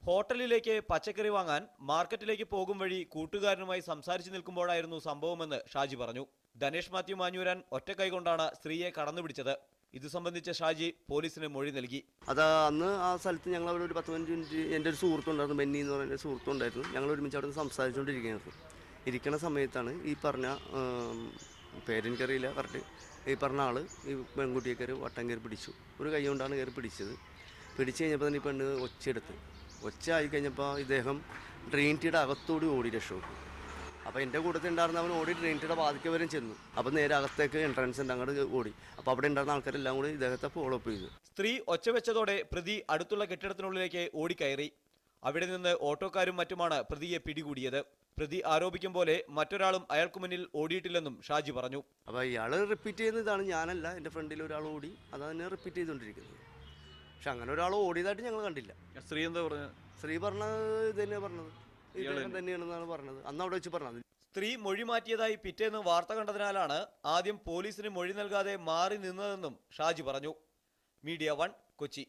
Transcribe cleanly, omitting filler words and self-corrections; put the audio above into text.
ഹോട്ടലിലേക്ക് പച്ചക്കറി വാങ്ങാൻ മാർക്കറ്റിലേക്ക് പോകും വഴി കൂട്ടുകാരനുമായി സംസാരിച്ചു നിൽക്കുമ്പോഴായിരുന്നു സംഭവമെന്ന് ഷാജി പറഞ്ഞു. ധനേഷ് മാത്യു മാഞ്ഞൂരാൻ ഒറ്റക്കൈകൊണ്ടാണ് സ്ത്രീയെ കടന്നുപിടിച്ചത്. ഇത് സംബന്ധിച്ച് ഷാജി പോലീസിന് മൊഴി നൽകി. അന്ന് ആ സ്ഥലത്ത് ഞങ്ങൾ അവിടെ ഒരു 10-15 മിനിറ്റ് എൻ്റെ ഒരു സുഹൃത്തുണ്ടായിരുന്നു, ബെന്നി എന്ന് പറയുന്ന സുഹൃത്തുണ്ടായിരുന്നു. ഞങ്ങൾ ഒരുമിച്ച് അവിടെ നിന്ന് സംസാരിച്ചുകൊണ്ടിരിക്കുകയായിരുന്നു. ഇരിക്കുന്ന സമയത്താണ് ഈ പറഞ്ഞ പേരെനിക്കറിയില്ല കറക്റ്റ്, ഈ പറഞ്ഞ ആൾ ഈ പെൺകുട്ടിയെ കയറി വട്ടം കയറി പിടിച്ചു. ഒരു കൈ കൊണ്ടാണ് കയറി പിടിച്ചത്. പിടിച്ചു കഴിഞ്ഞപ്പോൾ തന്നെ ഈ പെണ്ണ് ഒച്ച ആയി കഴിഞ്ഞപ്പോൾ ഇദ്ദേഹം ട്രെയിൻ ടീയുടെ അകത്തോടി ഓടി രക്ഷപ്പെട്ടു. അപ്പോൾ എൻ്റെ കൂട്ടത്തിൽ ഉണ്ടായിരുന്ന അവൻ ഓടി ട്രെയിൻ ടീയുടെ വാതിൽക്ക് വരെ ചെന്നു. അപ്പോൾ നേരെ അകത്തേക്ക് എൻട്രൻസ് ഉണ്ട്, അങ്ങോട്ട് ഓടി. അപ്പോൾ അവിടെ ഉണ്ടായിരുന്ന ആൾക്കാരെല്ലാം കൂടി ഇദ്ദേഹത്തെ ഫോളോ അപ്പ് ചെയ്തു. സ്ത്രീ ഒച്ച വെച്ചതോടെ പ്രതി അടുത്തുള്ള കെട്ടിടത്തിനുള്ളിലേക്ക് ഓടിക്കയറി. അവിടെ നിന്ന് ഓട്ടോക്കാരും മറ്റുമാണ് പ്രതിയെ പിടികൂടിയത്. പ്രതി ആരോപിക്കും പോലെ മറ്റൊരാളും അയാൾക്ക് മുന്നിൽ ഓടിയിട്ടില്ലെന്നും ഷാജി പറഞ്ഞു. അപ്പോൾ ഇയാൾ റിപ്പീറ്റ് ചെയ്യുന്നതാണ്, ഞാനല്ല, എൻ്റെ ഫ്രണ്ടിൽ ഒരാൾ ഓടി, അതാണ് റിപ്പീറ്റ് ചെയ്തുകൊണ്ടിരിക്കുന്നത്. പക്ഷെ അങ്ങനെ ഒരാൾ ഓടിയതായിട്ട് ഞങ്ങൾ കണ്ടില്ല. സ്ത്രീ എന്താ പറഞ്ഞത്? സ്ത്രീ പറഞ്ഞത് ഇത് തന്നെയാണ് പറഞ്ഞത്, തന്നെയാണെന്നാണ് പറഞ്ഞത്, അന്ന് അവിടെ വെച്ച് പറഞ്ഞത്. സ്ത്രീ മൊഴി മാറ്റിയതായി പിറ്റേന്ന് വാർത്ത കണ്ടതിനാലാണ് ആദ്യം പോലീസിന് മൊഴി നൽകാതെ മാറി നിന്നതെന്നും ഷാജി പറഞ്ഞു. മീഡിയ 1 കൊച്ചി.